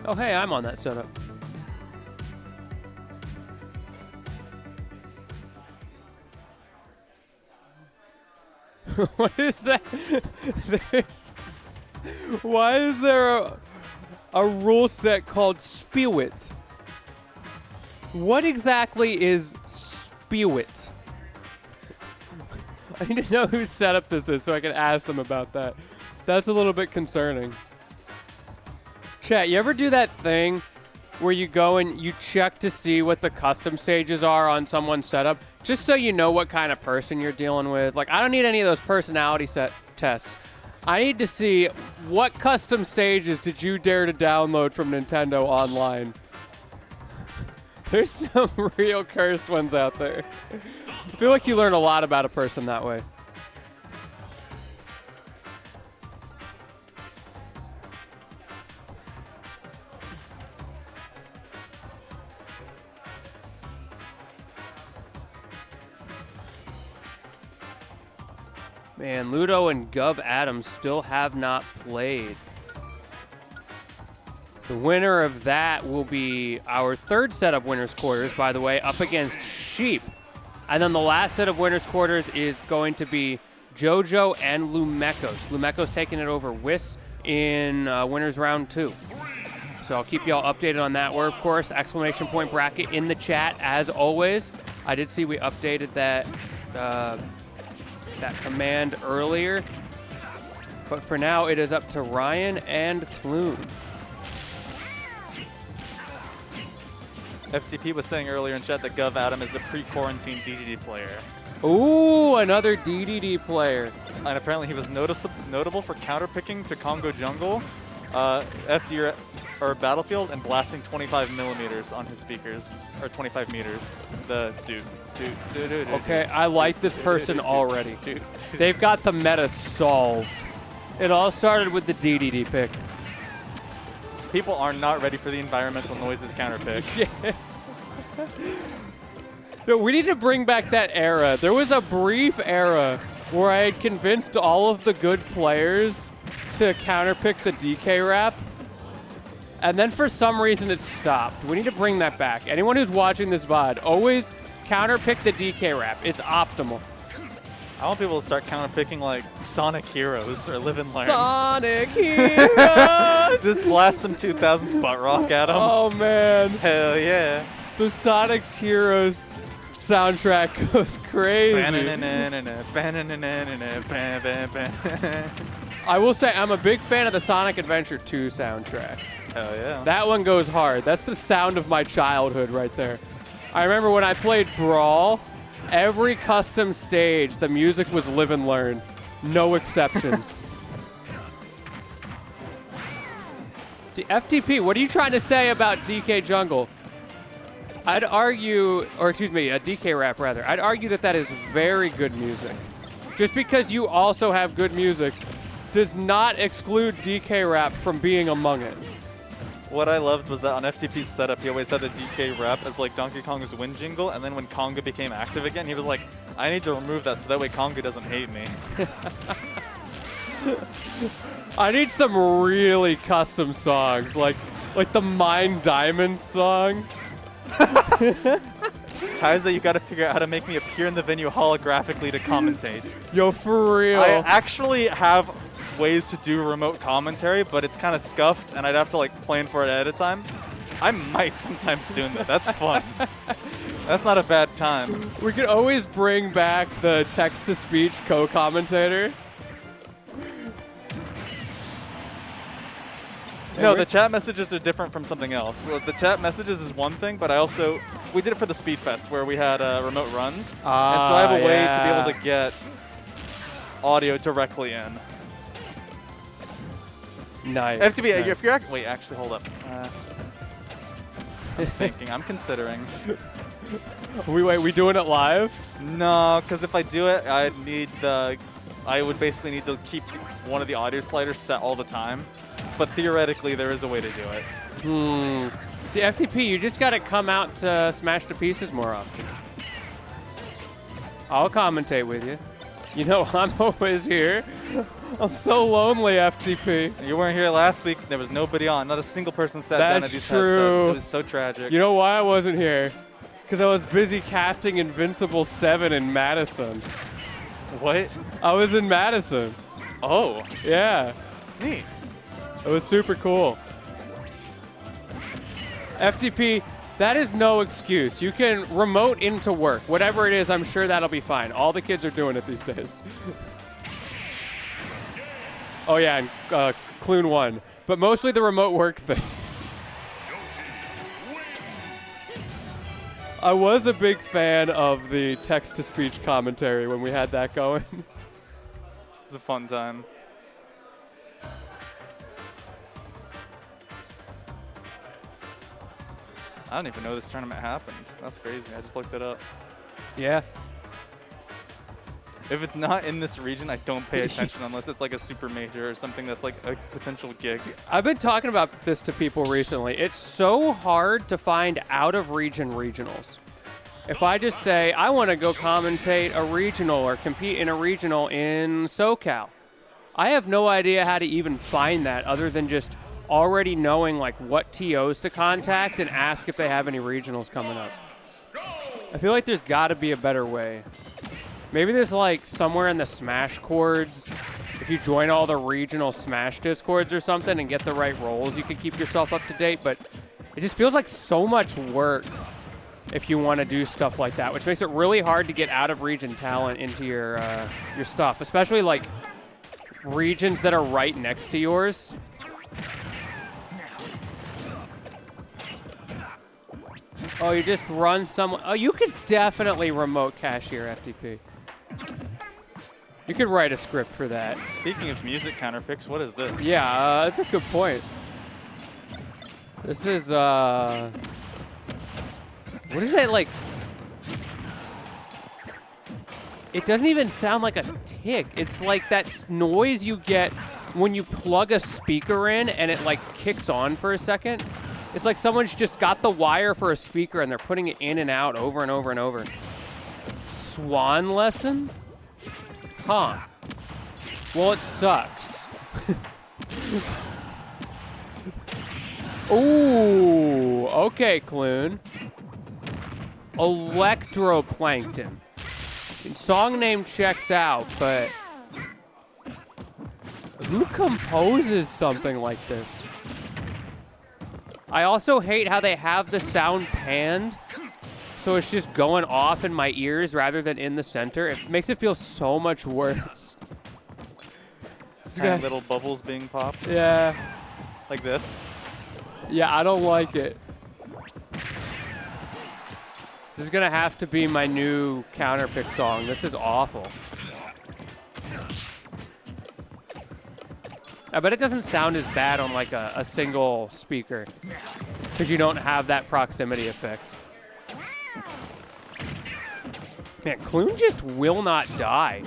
Oh, hey, I'm on that setup. What is that? Why is there a rule set called Spew It? What exactly is Spew It? I need to know whose setup this is so I can ask them about that. That's a little bit concerning. Chat, you ever do that thing where you go and you check to see what the custom stages are on someone's setup, just so you know what kind of person you're dealing with? Like, I don't need any of those personality set tests. I need to see what custom stages did you dare to download from Nintendo Online. There's some real cursed ones out there. I feel like you learn a lot about a person that way. Man, Ludo and Gov Adams still have not played. The winner of that will be our third set of winners quarters, by the way, up against Sheep. And then the last set of winners quarters is going to be JoJo and Lumekos. Lumekos taking it over Whis in winners round 2. So I'll keep y'all updated on that. We're, of course, exclamation point bracket in the chat, as always. I did see we updated that that command earlier. But for now, it is up to Raiyihn and Clune. FTP was saying earlier in chat that Gov Adam is a pre-quarantine DDD player. Ooh, another DDD player. And apparently he was notable for counterpicking to Congo Jungle, FD or Battlefield, and blasting 25 millimeters on his speakers, or 25 meters. Okay, I like this person already. They've got the meta solved. It all started with the DDD pick. People are not ready for the environmental noises counterpick. Yeah. No, we need to bring back that era. There was a brief era where I had convinced all of the good players to counterpick the DK rap. And then for some reason it stopped. We need to bring that back. Anyone who's watching this VOD, always counterpick the DK rap. It's optimal. I want people to start counterpicking like Sonic Heroes or Live and Learn. Sonic Heroes! Just blast some 2000s butt rock at them. Oh man. Hell yeah. The Sonic's Heroes soundtrack goes crazy. I will say I'm a big fan of the Sonic Adventure 2 soundtrack. Hell yeah. That one goes hard. That's the sound of my childhood right there. I remember when I played Brawl, every custom stage, the music was Live and Learn. No exceptions. See, FTP, what are you trying to say about DK Jungle? I'd argue, or excuse me, a DK rap rather. I'd argue that that is very good music. Just because you also have good music does not exclude DK rap from being among it. What I loved was that on FTP's setup, he always had the DK rap as like Donkey Kong's win jingle, and then when Konga became active again, he was like, I need to remove that so that way Konga doesn't hate me. I need some really custom songs, like the Mine Diamond song. Tyza, you gotta figure out how to make me appear in the venue holographically to commentate. Yo, for real. I actually have ways to do remote commentary, but it's kind of scuffed, and I'd have to like plan for it ahead of time. I might sometime soon, though. That's fun. That's not a bad time. We could always bring back the text-to-speech co-commentator. No, the chat messages are different from something else. The chat messages is one thing, but we did it for the Speed Fest where we had remote runs. And so I have a way to be able to get audio directly in. Nice. FTB, nice. if you're wait, actually, hold up. I'm thinking, I'm considering. We doing it live? No, because if I do it, I would basically need to keep one of the audio sliders set all the time. But theoretically, there is a way to do it. See, FTP, you just got to come out to Smash to Pieces more often. I'll commentate with you. You know, I'm always here. I'm so lonely, FTP. You weren't here last week. There was nobody on. Not a single person sat down at these true. headsets. It was so tragic. You know why I wasn't here? Because I was busy casting Invincible 7 in Madison. What? I was in Madison. Oh. Yeah. Neat. It was super cool. FTP, that is no excuse. You can remote into work. Whatever it is, I'm sure that'll be fine. All the kids are doing it these days. Oh, yeah, and Clune won. But mostly the remote work thing. I was a big fan of the text-to-speech commentary when we had that going. It was a fun time. I don't even know this tournament happened. That's crazy. I just looked it up. Yeah. If it's not in this region, I don't pay attention unless it's like a super major or something that's like a potential gig. I've been talking about this to people recently. It's so hard to find out-of-region regionals. If I just say, I want to go commentate a regional or compete in a regional in SoCal, I have no idea how to even find that other than just already knowing like what TOs to contact and ask if they have any regionals coming up. I feel like there's got to be a better way. Maybe there's like somewhere in the Smash chords, if you join all the regional Smash Discords or something and get the right roles, you can keep yourself up to date, but it just feels like so much work if you want to do stuff like that, which makes it really hard to get out of region talent into your stuff, especially like regions that are right next to yours. Oh, you just run someone. Oh, you could definitely remote cashier FTP. You could write a script for that. Speaking of music counterpicks, what is this? Yeah, that's a good point. This is, what is that, like? It doesn't even sound like a tick. It's like that noise you get when you plug a speaker in and it, like, kicks on for a second. It's like someone's just got the wire for a speaker and they're putting it in and out over and over and over. Swan lesson? Huh. Well, it sucks. Ooh, okay, Clune. Electroplankton. Song name checks out, but who composes something like this? I also hate how they have the sound panned, so it's just going off in my ears rather than in the center. It makes it feel so much worse. Tiny little bubbles being popped. Yeah. Like this. Yeah, I don't like it. This is gonna have to be my new counterpick song. This is awful. I bet it doesn't sound as bad on like a single speaker because you don't have that proximity effect. Man, Clune just will not die.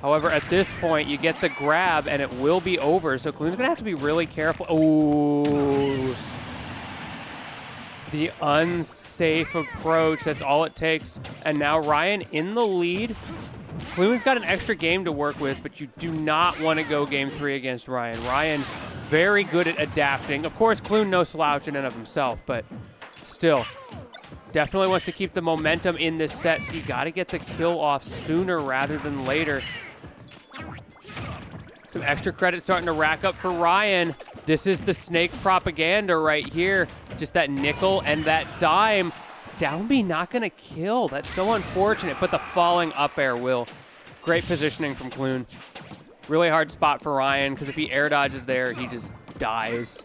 However, at this point, you get the grab and it will be over, so Clune's gonna have to be really careful. Oh, the unsafe approach, that's all it takes. And now Raiyihn in the lead. Clune's got an extra game to work with, but you do not want to go game 3 against Raiyihn. Raiyihn very good at adapting. Of course, Clune no slouch in and of himself, but still, definitely wants to keep the momentum in this set, so you got to get the kill off sooner rather than later. Some extra credit starting to rack up for Raiyihn. This is the snake propaganda right here. Just that nickel and that dime. Down B not going to kill. That's so unfortunate, but the falling up air will. Great positioning from Clune. Really hard spot for Raiyihn, because if he air dodges there, he just dies.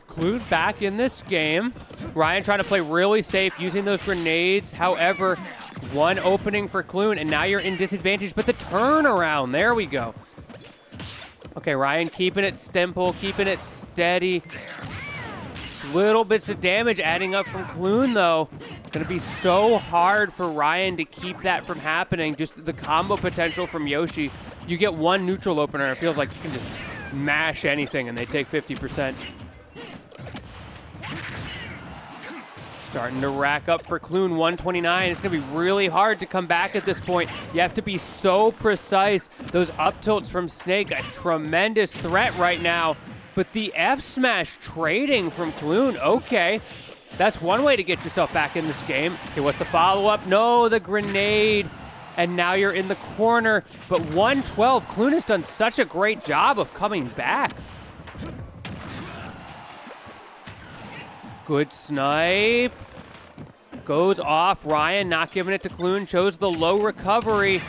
Clune back in this game. Raiyihn trying to play really safe, using those grenades. However, one opening for Clune, and now you're in disadvantage, but the turnaround, there we go. Okay, Raiyihn keeping it simple, keeping it steady. Little bits of damage adding up from Clune, though. Gonna be so hard for Raiyihn to keep that from happening. Just the combo potential from Yoshi. You get one neutral opener, it feels like you can just mash anything and they take 50%. Starting to rack up for Clune, 129. It's going to be really hard to come back at this point. You have to be so precise. Those up tilts from Snake, a tremendous threat right now. But the F smash trading from Clune, okay. That's one way to get yourself back in this game. Okay, what's the follow-up? No, the grenade. And now you're in the corner. But 112, Clune has done such a great job of coming back. Good snipe. Goes off. Raiyihn not giving it to Clune. Chose the low recovery.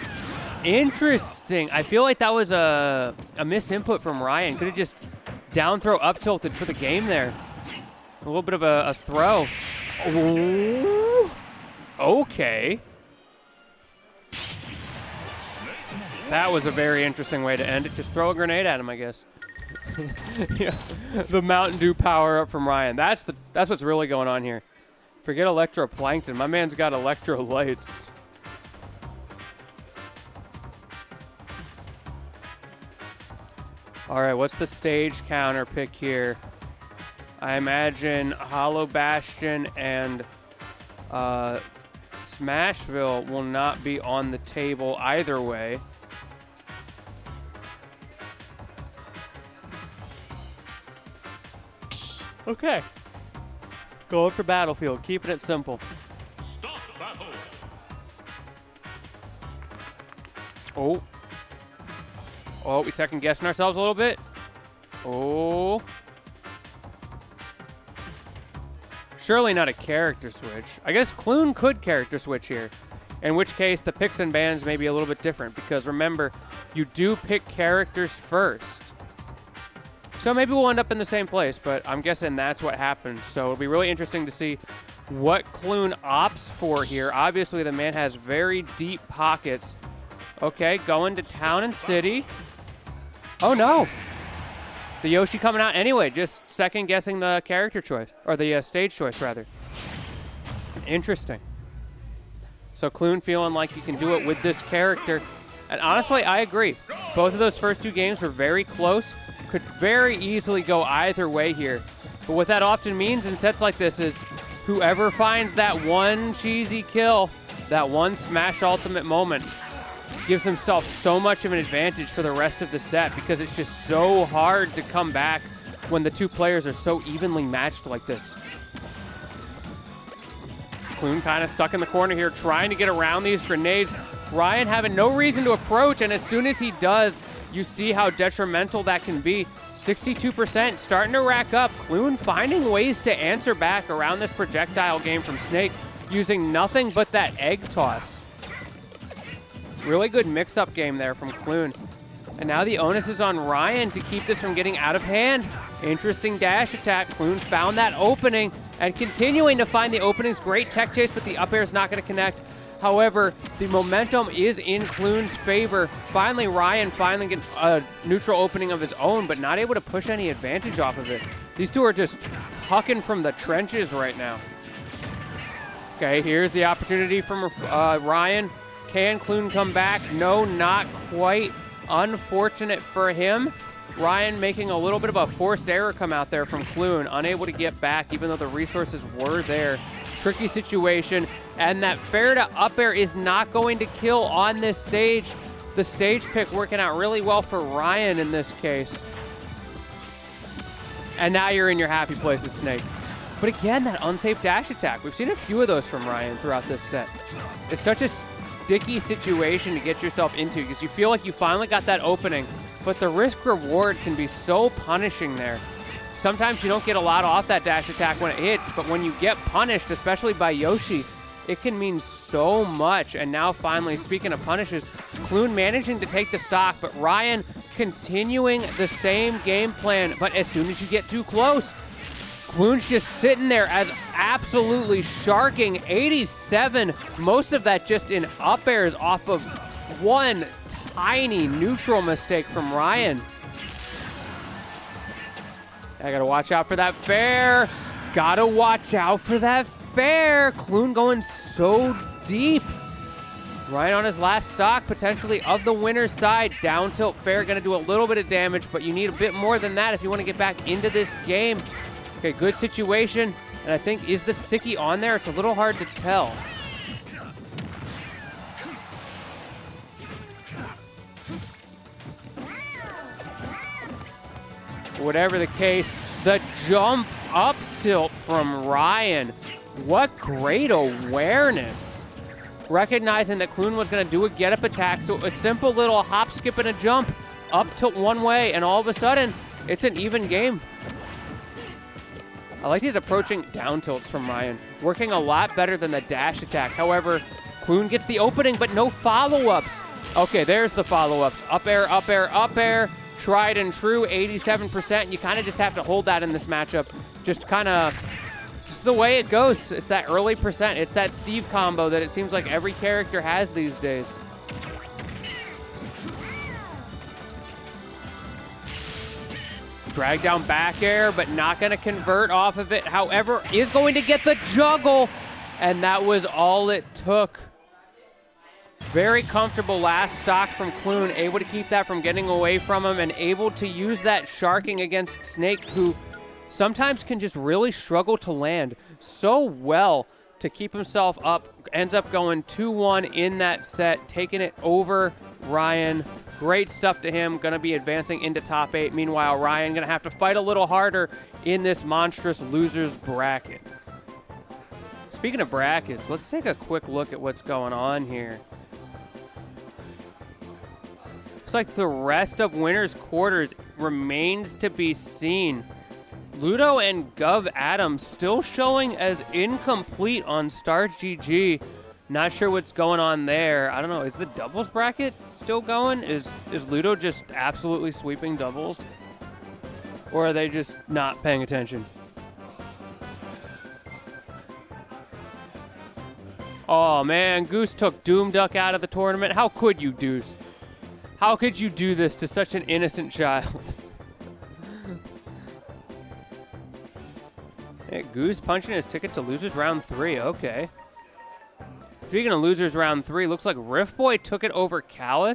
Interesting. I feel like that was a misinput from Raiyihn. Could have just down throw up tilted for the game there. A little bit of a throw. Ooh. Okay. That was a very interesting way to end it. Just throw a grenade at him, I guess. Yeah, the Mountain Dew power up from Raiyihn. That's what's really going on here. Forget electroplankton. My man's got electrolytes. All right, what's the stage counter pick here? I imagine Hollow Bastion and Smashville will not be on the table either way. Okay. Going for Battlefield, keeping it simple. Stop battle. Oh, we second guessing ourselves a little bit. Oh. Surely not a character switch. I guess Clune could character switch here. In which case, the picks and bans may be a little bit different. Because remember, you do pick characters first. So maybe we'll end up in the same place, but I'm guessing that's what happened. So it'll be really interesting to see what Clune opts for here. Obviously, the man has very deep pockets. Okay, going to Town and City. Oh, no. The Yoshi coming out anyway, just second-guessing the character choice, or the stage choice, rather. Interesting. So Clune feeling like he can do it with this character. And honestly, I agree. Both of those first two games were very close. Could very easily go either way here. But what that often means in sets like this is whoever finds that one cheesy kill, that one smash ultimate moment, gives himself so much of an advantage for the rest of the set because it's just so hard to come back when the two players are so evenly matched like this. Clune kind of stuck in the corner here, trying to get around these grenades. Raiyihn having no reason to approach, and as soon as he does, you see how detrimental that can be. 62% starting to rack up. Clune finding ways to answer back around this projectile game from Snake, using nothing but that egg toss. Really good mix-up game there from Clune. And now the onus is on Raiyihn to keep this from getting out of hand. Interesting dash attack. Clune found that opening and continuing to find the openings. Great tech chase, but the up air is not going to connect. However, the momentum is in Clune's favor. Finally, Raiyihn gets a neutral opening of his own, but not able to push any advantage off of it. These two are just hucking from the trenches right now. Okay, here's the opportunity from Raiyihn. Can Clune come back? No, not quite. Unfortunate for him. Raiyihn making a little bit of a forced error come out there from Clune, unable to get back even though the resources were there. Tricky situation, and that fair to up air is not going to kill on this stage. The stage pick working out really well for Raiyihn in this case. And now you're in your happy places, Snake. But again, that unsafe dash attack. We've seen a few of those from Raiyihn throughout this set. It's such a sticky situation to get yourself into because you feel like you finally got that opening, but the risk reward can be so punishing there. Sometimes you don't get a lot off that dash attack when it hits, but when you get punished, especially by Yoshi, it can mean so much. And now finally, speaking of punishes, Clune managing to take the stock, but Raiyihn continuing the same game plan. But as soon as you get too close, Clune's just sitting there as absolutely sharking 87. Most of that just in up airs off of one tiny neutral mistake from Raiyihn. I gotta watch out for that fair. Gotta watch out for that fair. Clune going so deep. Right on his last stock, potentially of the winner's side. Down tilt fair, gonna do a little bit of damage, but you need a bit more than that if you want to get back into this game. Okay, good situation. And I think, is the sticky on there? It's a little hard to tell. Whatever the case, the jump up tilt from Raiyihn. What great awareness. Recognizing that Clune was going to do a get-up attack, so a simple little hop, skip, and a jump. Up tilt one way, and all of a sudden, it's an even game. I like these approaching down tilts from Raiyihn. Working a lot better than the dash attack. However, Clune gets the opening, but no follow-ups. Okay, there's the follow-ups. Up air, up air, up air. Tried and true, 87%. You kind of just have to hold that in this matchup. Just the way it goes. It's that early percent. It's that Steve combo that it seems like every character has these days. Drag down back air, but not going to convert off of it. However, is going to get the juggle, and that was all it took. Very comfortable last stock from Clune, able to keep that from getting away from him and able to use that sharking against Snake, who sometimes can just really struggle to land so well to keep himself up. Ends up going 2-1 in that set, taking it over Raiyihn. Great stuff to him, going to be advancing into top 8. Meanwhile, Raiyihn going to have to fight a little harder in this monstrous losers bracket. Speaking of brackets, let's take a quick look at what's going on here. Looks like the rest of winners' quarters remains to be seen. Ludo and Gov Adams still showing as incomplete on Start GG. Not sure what's going on there. I don't know. Is the doubles bracket still going? Is Ludo just absolutely sweeping doubles? Or are they just not paying attention? Oh, man. Goose took Doom Duck out of the tournament. How could you, Deuce? How could you do this to such an innocent child? Hey, Goose punching his ticket to losers round 3. Okay. Speaking of losers round 3, looks like Rift Boy took it over Callus.